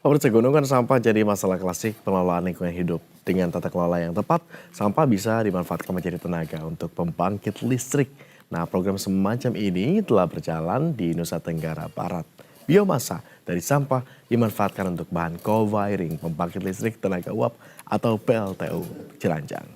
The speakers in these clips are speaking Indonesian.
Pemirsa, gunungan sampah jadi masalah klasik pengelolaan lingkungan hidup. Dengan tata kelola yang tepat, sampah bisa dimanfaatkan menjadi tenaga untuk pembangkit listrik. Nah, program semacam ini telah berjalan di Nusa Tenggara Barat. Biomasa dari sampah dimanfaatkan untuk bahan co-firing pembangkit listrik tenaga uap atau PLTU Ciranjang.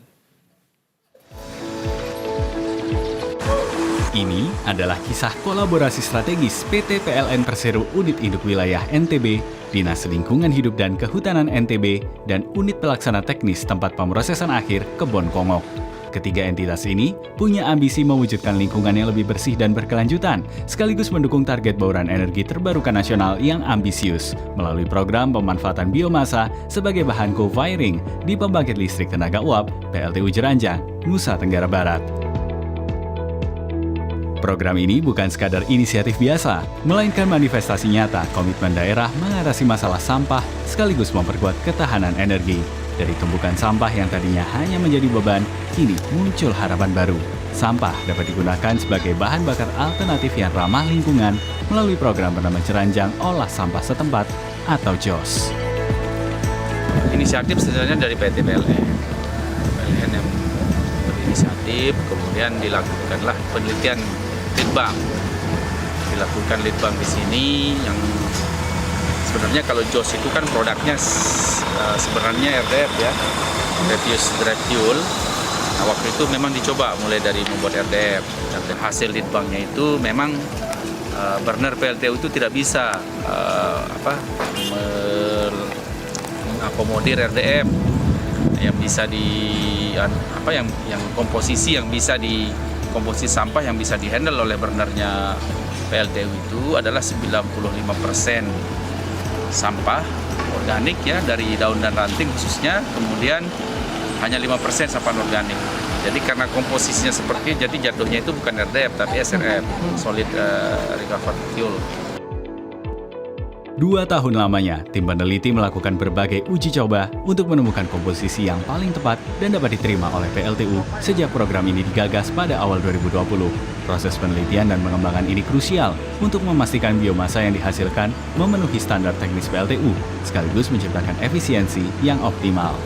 Ini adalah kisah kolaborasi strategis PT PLN Persero Unit Induk Wilayah NTB, Dinas Lingkungan Hidup dan Kehutanan NTB, dan Unit Pelaksana Teknis Tempat Pemrosesan Akhir Kebon Kongok. Ketiga entitas ini punya ambisi mewujudkan lingkungan yang lebih bersih dan berkelanjutan, sekaligus mendukung target bauran energi terbarukan nasional yang ambisius melalui program pemanfaatan biomasa sebagai bahan co-firing di pembangkit listrik tenaga uap PLTU Ciranjang, Nusa Tenggara Barat. Program ini bukan sekadar inisiatif biasa, melainkan manifestasi nyata komitmen daerah mengatasi masalah sampah sekaligus memperkuat ketahanan energi. Dari tumpukan sampah yang tadinya hanya menjadi beban, kini muncul harapan baru. Sampah dapat digunakan sebagai bahan bakar alternatif yang ramah lingkungan melalui program bernama Ciranjang Olah Sampah Setempat atau JOS. Inisiatif sebenarnya dari PT PLN. PLN yang berinisiatif, kemudian dilakukanlah penelitian litbang. Dilakukan litbang di sini yang sebenarnya kalau JOS itu kan produknya sebenarnya RDF ya, refuse drive fuel. Nah, waktu itu memang dicoba mulai dari membuat RDF dan hasil litbangnya itu memang burner PLTU itu tidak bisa mengakomodir RDF yang bisa yang komposisi yang bisa di komposisi sampah yang bisa dihandle oleh burnernya PLTU itu adalah 95% sampah organik ya dari daun dan ranting khususnya, kemudian hanya 5% sampah organik. Jadi karena komposisinya seperti itu, jadi jatuhnya itu bukan RDF tapi SRF, solid recovered fuel. 2 tahun lamanya, tim peneliti melakukan berbagai uji coba untuk menemukan komposisi yang paling tepat dan dapat diterima oleh PLTU sejak program ini digagas pada awal 2020. Proses penelitian dan pengembangan ini krusial untuk memastikan biomasa yang dihasilkan memenuhi standar teknis PLTU, sekaligus menciptakan efisiensi yang optimal.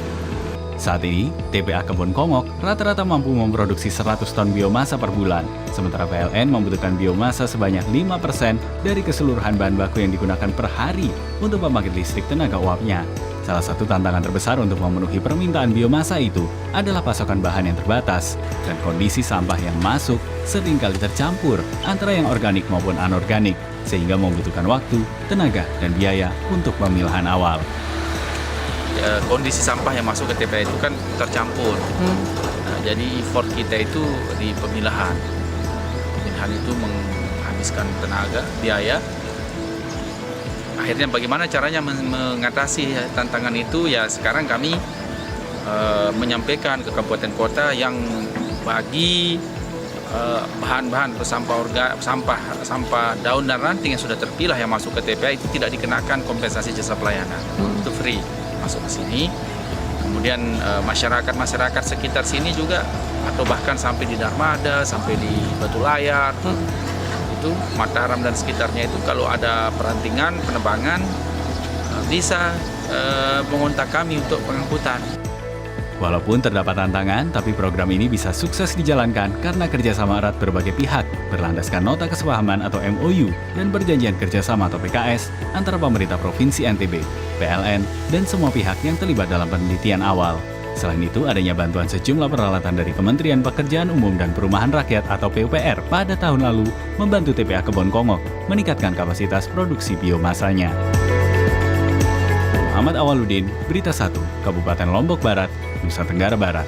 Saat ini, TPA Kebon Kongok rata-rata mampu memproduksi 100 ton biomasa per bulan, sementara PLN membutuhkan biomasa sebanyak 5% dari keseluruhan bahan baku yang digunakan per hari untuk pembangkit listrik tenaga uapnya. Salah satu tantangan terbesar untuk memenuhi permintaan biomasa itu adalah pasokan bahan yang terbatas dan kondisi sampah yang masuk seringkali tercampur antara yang organik maupun anorganik, sehingga membutuhkan waktu, tenaga, dan biaya untuk pemilahan awal. Kondisi sampah yang masuk ke TPA itu kan tercampur. Nah, jadi effort kita itu di pemilahan. Pemilahan itu menghabiskan tenaga, biaya. Akhirnya bagaimana caranya mengatasi tantangan itu? Ya sekarang kami menyampaikan ke kabupaten kota yang bagi bahan-bahan sampah daun dan ranting yang sudah terpilah yang masuk ke TPA itu tidak dikenakan kompensasi jasa pelayanan. Itu free masuk ke sini. Kemudian masyarakat sekitar sini juga atau bahkan sampai di Darmada, sampai di Batu Layar, itu Mataram dan sekitarnya itu kalau ada perantingan penebangan bisa mengontak kami untuk pengangkutan. Walaupun terdapat tantangan, tapi program ini bisa sukses dijalankan karena kerjasama erat berbagai pihak, berlandaskan nota kesepahaman atau MOU, dan perjanjian kerjasama atau PKS antara pemerintah Provinsi NTB, PLN, dan semua pihak yang terlibat dalam penelitian awal. Selain itu, adanya bantuan sejumlah peralatan dari Kementerian Pekerjaan Umum dan Perumahan Rakyat atau PUPR pada tahun lalu membantu TPA Kebon Kongok meningkatkan kapasitas produksi biomasanya. Muhammad Awaludin, Berita 1, Kabupaten Lombok Barat, Nusa Tenggara Barat.